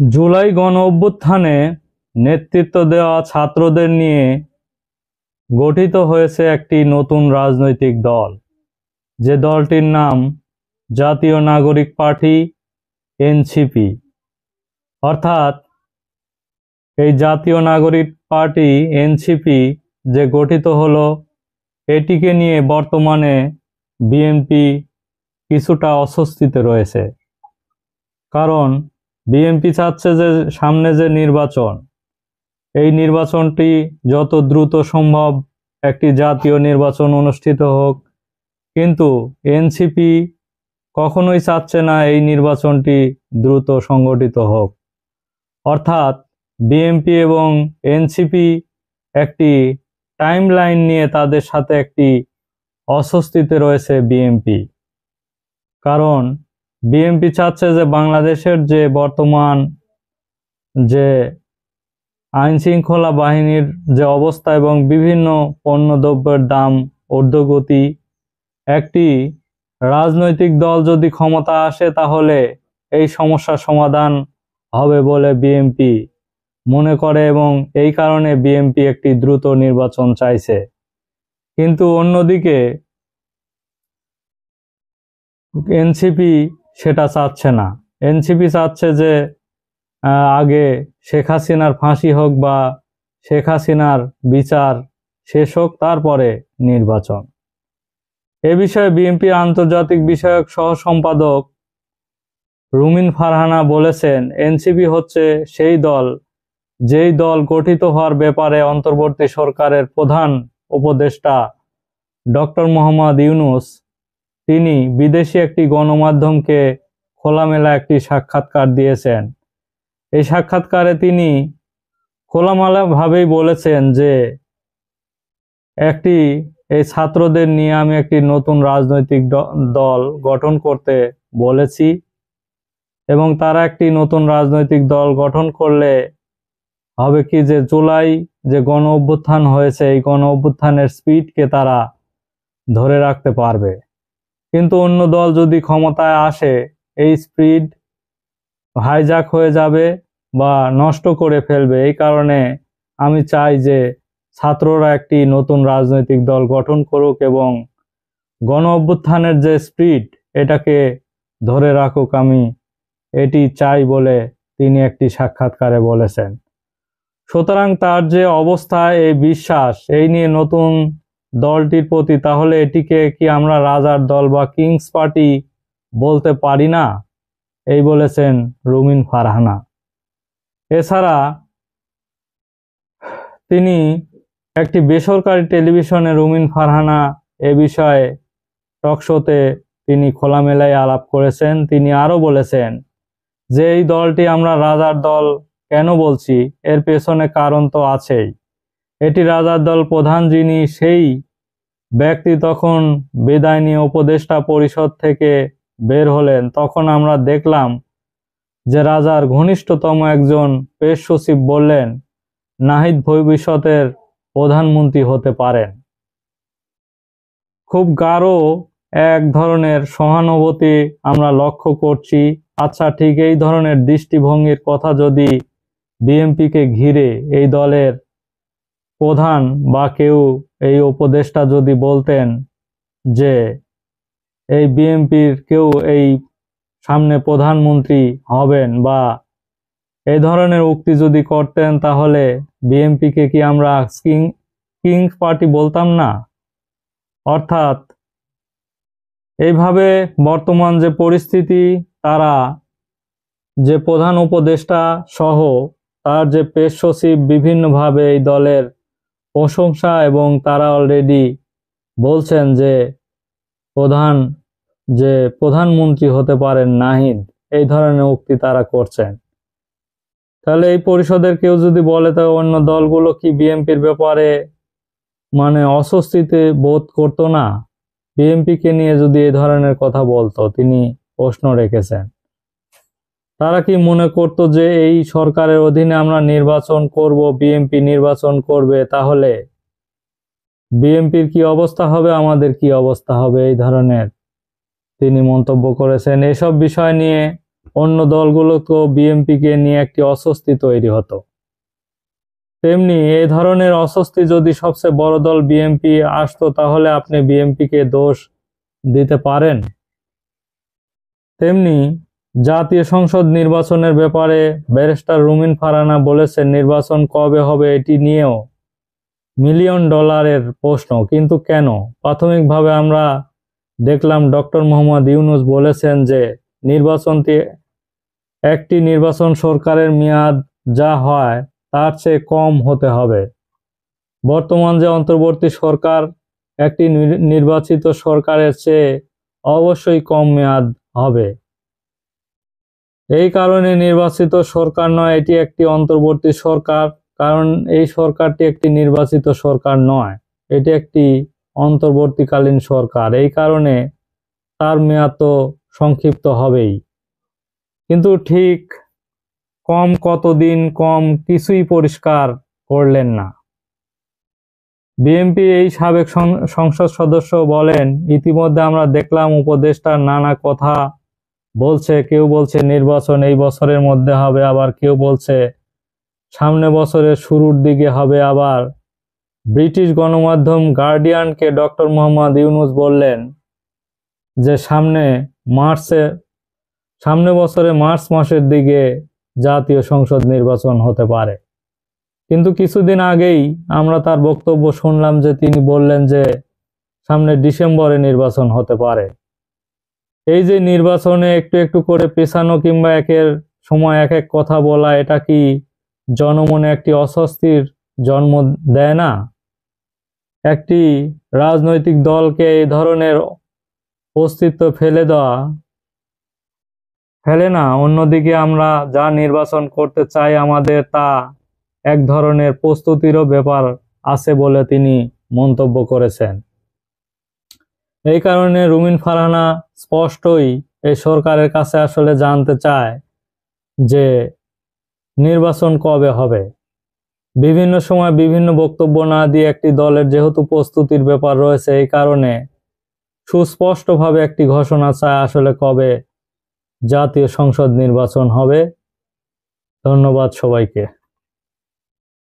জুলাই গণ অভ্যুত্থানে নেতৃত্ব দেওয়া ছাত্রদের নিয়ে গঠিত হয়েছে একটি নতুন রাজনৈতিক দল, যে দলটির নাম জাতীয় নাগরিক পার্টি এনসিপি। অর্থাৎ এই জাতীয় নাগরিক পার্টি এনসিপি যে গঠিত হলো, এটিকে নিয়ে বর্তমানে বিএনপি কিছুটা অস্বস্তিতে রয়েছে। কারণ বিএনপি চাচ্ছে যে সামনে যে নির্বাচন, এই নির্বাচনটি যত দ্রুত সম্ভব একটি জাতীয় নির্বাচন অনুষ্ঠিত হোক, কিন্তু এনসিপি কখনোই চাচ্ছে না এই নির্বাচনটি দ্রুত সংগঠিত হোক। অর্থাৎ বিএনপি এবং এনসিপি একটি টাইমলাইন নিয়ে তাদের সাথে একটি অস্বস্তিতে রয়েছে বিএনপি। কারণ বিএনপি চাচ্ছে যে বাংলাদেশের যে বর্তমান যে আইন শৃঙ্খলা বাহিনীর যে অবস্থা এবং বিভিন্ন পণ্যদ্রব্যের দাম ঊর্ধ্বগতি, একটি রাজনৈতিক দল যদি ক্ষমতা আসে তাহলে এই সমস্যার সমাধান হবে বলে বিএনপি মনে করে, এবং এই কারণে বিএনপি একটি দ্রুত নির্বাচন চাইছে। কিন্তু অন্যদিকে এনসিপি সেটা চাচ্ছে না। এনসিপি চাচ্ছে যে আগে শেখ হাসিনার ফাঁসি হোক বা শেখ হাসিনার বিচার শেষ হোক, তারপরে নির্বাচন। এ বিষয়ে বিএনপি আন্তর্জাতিক বিষয়ক সহ সম্পাদক রুমিন ফারহানা বলেছেন, এনসিপি হচ্ছে সেই দল যেই দল গঠিত হওয়ার ব্যাপারে অন্তর্বর্তী সরকারের প্রধান উপদেষ্টা ডক্টর মোহাম্মদ ইউনূস তিনি বিদেশি একটি গণমাধ্যমকে খোলামেলা একটি সাক্ষাৎকার দিয়েছেন। এই সাক্ষাৎকারে তিনি খোলামেলাভাবেই বলেছেন যে এই ছাত্রদের নিয়ে আমি একটি নতুন রাজনৈতিক দল গঠন করতে বলেছি, এবং তারা একটি নতুন রাজনৈতিক দল গঠন করলে হবে কি, যে জুলাই যে গণ অভ্যুত্থান হয়েছে, এই গণ অভ্যুত্থানের স্পিডকে তারা ধরে রাখতে পারবে। কিন্তু অন্য দল যদি ক্ষমতায় আসে, এই স্পিড হাইজ্যাক হয়ে যাবে বা নষ্ট করে ফেলবে। এই কারণে আমি চাই যে ছাত্ররা একটি নতুন রাজনৈতিক দল গঠন করুক এবং গণ অভ্যুত্থানের যে স্পিড এটাকে ধরে রাখুক, আমি এটি চাই বলে তিনি একটি সাক্ষাৎকারে বলেছেন। সুতরাং তার যে অবস্থা, এই বিশ্বাস এই নিয়ে নতুন দলটির প্রতি, তাহলে এটিকে কি আমরা রাজার দল বা কিংস পার্টি বলতে পারি না? এই বলেছেন রুমিন ফারহানা। এছাড়া তিনি একটি বেসরকারি টেলিভিশনে রুমিন ফারহানা এ বিষয়ে টকশোতে তিনি খোলামেলায় আলাপ করেছেন। তিনি আরো বলেছেন যে এই দলটি আমরা রাজার দল কেন বলছি, এর পেছনে কারণ তো আছেই। এটি রাজার দল প্রধান যিনি, সেই ব্যক্তি তখন বিদায় নিয়ে উপদেষ্টা পরিষদ থেকে বের হলেন, তখন আমরা দেখলাম যে রাজার ঘনিষ্ঠতম একজন প্রেস সচিব বললেন নাহিদ ভবিষ্যতের প্রধানমন্ত্রী হতে পারেন। খুব গাঢ় এক ধরনের সহানুভূতি আমরা লক্ষ্য করছি। আচ্ছা, ঠিক এই ধরনের দৃষ্টিভঙ্গির কথা যদি বিএনপিকে ঘিরে এই দলের প্রধান বা কেউ এই উপদেষ্টা যদি বলতেন যে এই বিএনপির কেউ এই সামনে প্রধানমন্ত্রী হবেন, বা এই ধরনের উক্তি যদি করতেন, তাহলে বিএনপিকে কি আমরা কিংস পার্টি বলতাম না? অর্থাৎ এইভাবে বর্তমান যে পরিস্থিতি, তারা যে প্রধান উপদেষ্টা সহ তার যে প্রেস সচিব বিভিন্নভাবে এই দলের প্রশংসা, এবং তারা অলরেডি বলছেন যে প্রধানমন্ত্রী হতে পারেন নাহিদ, এই ধরনের উক্তি তারা করছেন। তাহলে এই পরিষদের কেউ যদি বলে, তো অন্য দলগুলো কি বিএনপির ব্যাপারে অস্বস্তিতে বোধ করতো না? বিএনপিকে নিয়ে যদি এই ধরনের কথা বলতো, তিনি প্রশ্ন রেখেছেন। তারা কি মনে করতো যে এই সরকারের অধীনে আমরা নির্বাচন করব, বিএনপি নির্বাচন করবে, তাহলে বিএনপির কি অবস্থা হবে, আমাদের কি অবস্থা হবে? এই ধরনের তিনি মন্তব্য করেছেন। এসব বিষয় নিয়ে অন্য দলগুলোকেও বিএনপিকে নিয়ে একটি অস্বস্তি তৈরি হতো। তেমনি এই ধরনের অস্বস্তি যদি সবচেয়ে বড় দল বিএনপি আসতো, তাহলে আপনি বিএনপিকে দোষ দিতে পারেন? তেমনি জাতীয় সংসদ নির্বাচনের ব্যাপারে ব্যারিস্টার রুমিন ফারহানা বলেছেন, নির্বাচন কবে হবে এটি নিয়েও মিলিয়ন ডলারের প্রশ্ন, কিন্তু কেন? প্রাথমিকভাবে আমরা দেখলাম ডক্টর মোহাম্মদ ইউনূস বলেছেন যে একটি নির্বাচন সরকারের মেয়াদ যা হয় তার চেয়ে কম হতে হবে। বর্তমান যে অন্তর্বর্তী সরকার, একটি নির্বাচিত সরকারের চেয়ে অবশ্যই কম মেয়াদ হবে। এই কারণে নির্বাচিত সরকার নয়, এটি একটি অন্তর্বর্তী সরকার, কারণ এই সরকারটি একটি নির্বাচিত সরকার নয়, এটি একটি অন্তর্বর্তীকালীন সরকার। এই কারণে তার মেয়াদ তো সংক্ষিপ্ত হবেই। কিন্তু ঠিক কম কতদিন, কম কিছুই পরিষ্কার করলেন না। বিএনপি এই সাবেক সংসদ সদস্য বলেন, ইতিমধ্যে আমরা দেখলাম উপদেষ্টার নানা কথা বলছে। কেউ বলছে নির্বাচন এই বছরের মধ্যে হবে, আবার কেউ বলছে সামনে বছরের শুরুর দিকে হবে। আবার ব্রিটিশ গণমাধ্যম গার্ডিয়ানকে ডক্টর মোহাম্মদ ইউনূস বললেন যে সামনে বছরে মার্চ মাসের দিকে জাতীয় সংসদ নির্বাচন হতে পারে। কিন্তু কিছুদিন আগেই আমরা তার বক্তব্য শুনলাম যে তিনি বললেন যে সামনে ডিসেম্বরে নির্বাচন হতে পারে। এই যে নির্বাচনে একটু একটু করে পেছানো কিংবা একের সময় এক এক কথা বলা, এটা কি জনমনে একটি অস্বস্তির জন্ম দেয় না? একটি রাজনৈতিক দলকে এই ধরনের অস্তিত্ব ফেলে না। অন্যদিকে আমরা যা নির্বাচন করতে চাই, আমাদের তা এক ধরনের প্রস্তুতিরও ব্যাপার আছে বলে তিনি মন্তব্য করেছেন। এই কারণে রুমিন ফারহানা স্পষ্টই এই সরকারের কাছে আসলে জানতে চায় যে নির্বাচন কবে হবে। বিভিন্ন সময় বিভিন্ন বক্তব্য না দিয়ে একটি দলের যেহেতু প্রস্তুতির ব্যাপার রয়েছে, এই কারণে সুস্পষ্টভাবে একটি ঘোষণা চায় আসলে কবে জাতীয় সংসদ নির্বাচন হবে। ধন্যবাদ সবাইকে।